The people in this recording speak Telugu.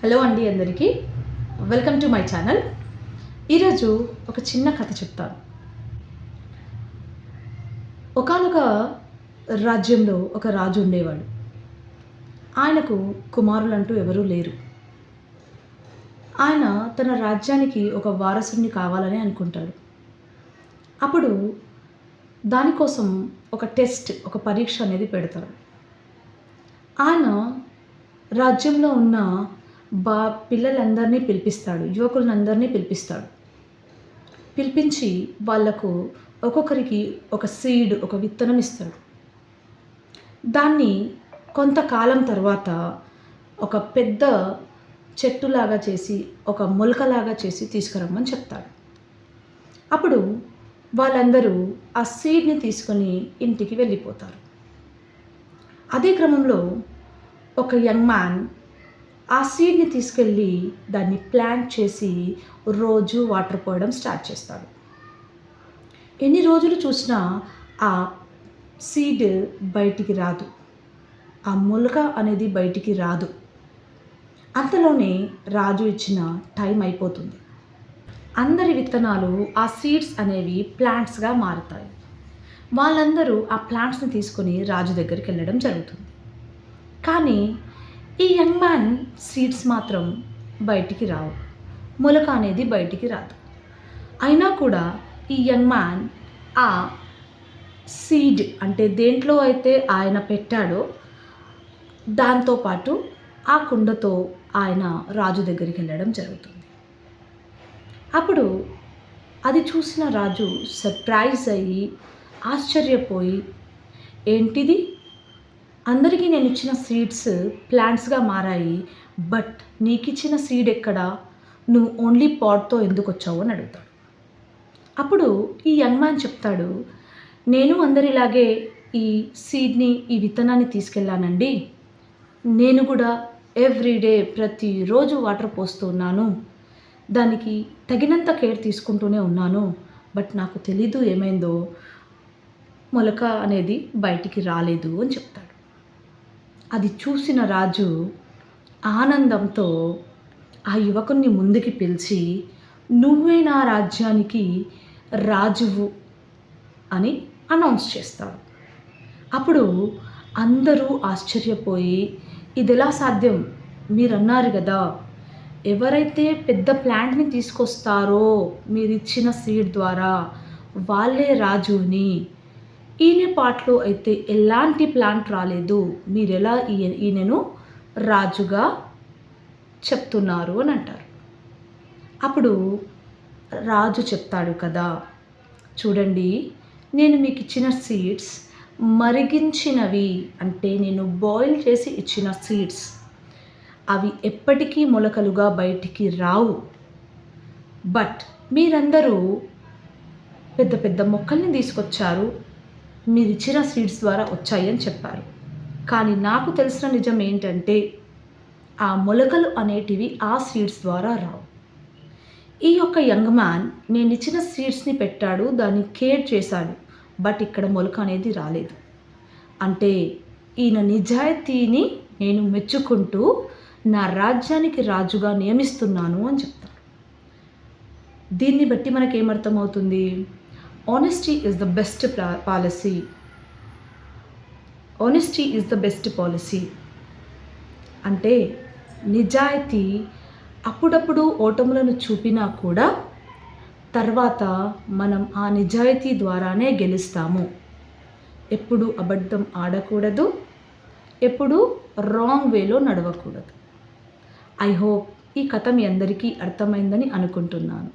హలో అండి అందరికీ వెల్కమ్ టు మై ఛానల్. ఈరోజు ఒక చిన్న కథ చెప్తాను. ఒకానొక రాజ్యంలో ఒక రాజు ఉండేవాడు. ఆయనకు కుమారులంటూ ఎవరూ లేరు. ఆయన తన రాజ్యానికి ఒక వారసుడిని కావాలని అనుకుంటాడు. అప్పుడు దానికోసం ఒక టెస్ట్, ఒక పరీక్ష అనేది పెడతారు. ఆయన రాజ్యంలో ఉన్న పిల్లలందరినీ పిలిపిస్తాడు, యువకులందరినీ పిలిపిస్తాడు. పిలిపించి వాళ్లకు ఒక్కొక్కరికి ఒక సీడ్, ఒక విత్తనం ఇస్తాడు. దాన్ని కొంతకాలం తర్వాత ఒక పెద్ద చెట్టులాగా చేసి, ఒక మొలకలాగా చేసి తీసుకురమ్మని చెప్తాడు. అప్పుడు వాళ్ళందరూ ఆ సీడ్ని తీసుకొని ఇంటికి వెళ్ళిపోతారు. అదే క్రమంలో ఒక యంగ్ మ్యాన్ ఆ సీడ్ని తీసుకెళ్ళి దాన్ని ప్లాంట్ చేసి రోజు వాటర్ పోయడం స్టార్ట్ చేస్తాడు. ఎన్ని రోజులు చూసినా ఆ సీడ్ బయటికి రాదు, ఆ మొలక అనేది బయటికి రాదు. అంతలోనే రాజు ఇచ్చిన టైం అయిపోతుంది. అందరి విత్తనాలు, ఆ సీడ్స్ అనేవి ప్లాంట్స్గా మారుతాయి. వాళ్ళందరూ ఆ ప్లాంట్స్ని తీసుకొని రాజు దగ్గరికి వెళ్ళడం జరుగుతుంది. కానీ ఈ యంగ్ మ్యాన్ సీడ్స్ మాత్రం బయటికి రావు, మొలక అనేది బయటికి రాదు. అయినా కూడా ఈ యంగ్ మ్యాన్ ఆ సీడ్ అంటే దేంట్లో అయితే ఆయన పెట్టాడో దాంతోపాటు ఆ కుండతో ఆయన రాజు దగ్గరికి వెళ్ళడం జరుగుతుంది. అప్పుడు అది చూసిన రాజు సర్ప్రైజ్ అయ్యి ఆశ్చర్యపోయి, ఏంటిది, అందరికీ నేను ఇచ్చిన సీడ్స్ ప్లాంట్స్గా మారాయి, బట్ నీకు ఇచ్చిన సీడ్ ఎక్కడా, నువ్వు ఓన్లీ పాట్తో ఎందుకు వచ్చావు అని అడుగుతాడు. అప్పుడు ఈ యంగ్ మ్యాన్ చెప్తాడు, నేను అందరిలాగే ఈ సీడ్ని, ఈ విత్తనాన్ని తీసుకెళ్ళానండి. నేను కూడా ఎవ్రీడే ప్రతిరోజు వాటర్ పోస్తూ ఉన్నాను, దానికి తగినంత కేర్ తీసుకుంటూనే ఉన్నాను. బట్ నాకు తెలీదు ఏమైందో, మొలక అనేది బయటికి రాలేదు అని చెప్తాడు. అది చూసిన రాజు ఆనందంతో ఆ యువకుని ముందుకి పిలిచి, నువ్వే నా రాజ్యానికి రాజువు అని అనౌన్స్ చేస్తాడు. అప్పుడు అందరూ ఆశ్చర్యపోయి, ఇది ఎలా సాధ్యం, మీరు అన్నారు కదా ఎవరైతే పెద్ద ప్లాంట్ని తీసుకొస్తారో మీరిచ్చిన సీడ్ ద్వారా వాళ్ళే రాజుని, ఈయన పాటలో అయితే ఎలాంటి ప్లాంట్ రాలేదు, మీరెలా ఈయనను రాజుగా చెప్తున్నారు అని అంటారు. అప్పుడు రాజు చెప్తాడు కదా, చూడండి, నేను మీకు ఇచ్చిన సీడ్స్ మరిగించినవి, అంటే నేను బాయిల్ చేసి ఇచ్చిన సీడ్స్, అవి ఎప్పటికీ మొలకలుగా బయటికి రావు. బట్ మీరందరూ పెద్ద పెద్ద మొక్కల్ని తీసుకొచ్చారు, మీరు ఇచ్చిన సీడ్స్ ద్వారా వచ్చాయి అని చెప్పారు. కానీ నాకు తెలిసిన నిజం ఏంటంటే ఆ మొలకలు అనేటివి ఆ సీడ్స్ ద్వారా రావు. ఈ యొక్క యంగ్ మ్యాన్ నేను ఇచ్చిన సీడ్స్ని పెట్టాడు, దాన్ని కేర్ చేశాడు, బట్ ఇక్కడ మొలక అనేది రాలేదు. అంటే ఈయన నిజాయితీని నేను మెచ్చుకుంటూ నా రాజ్యానికి రాజుగా నియమిస్తున్నాను అని చెప్తాడు. దీన్ని బట్టి మనకేమర్థమవుతుంది? Honesty is the best policy. Honesty is the best policy. అంటే నిజాయితీ అప్పుడప్పుడు ఓటములను చూపినా కూడా తర్వాత మనం ఆ నిజాయితీ ద్వారానే గెలుస్తాము. ఎప్పుడు అబద్ధం ఆడకూడదు, ఎప్పుడు రాంగ్ వేలో నడవకూడదు. ఐ హోప్ ఈ కథ మీ అందరికీ అర్థమైందని అనుకుంటున్నాను.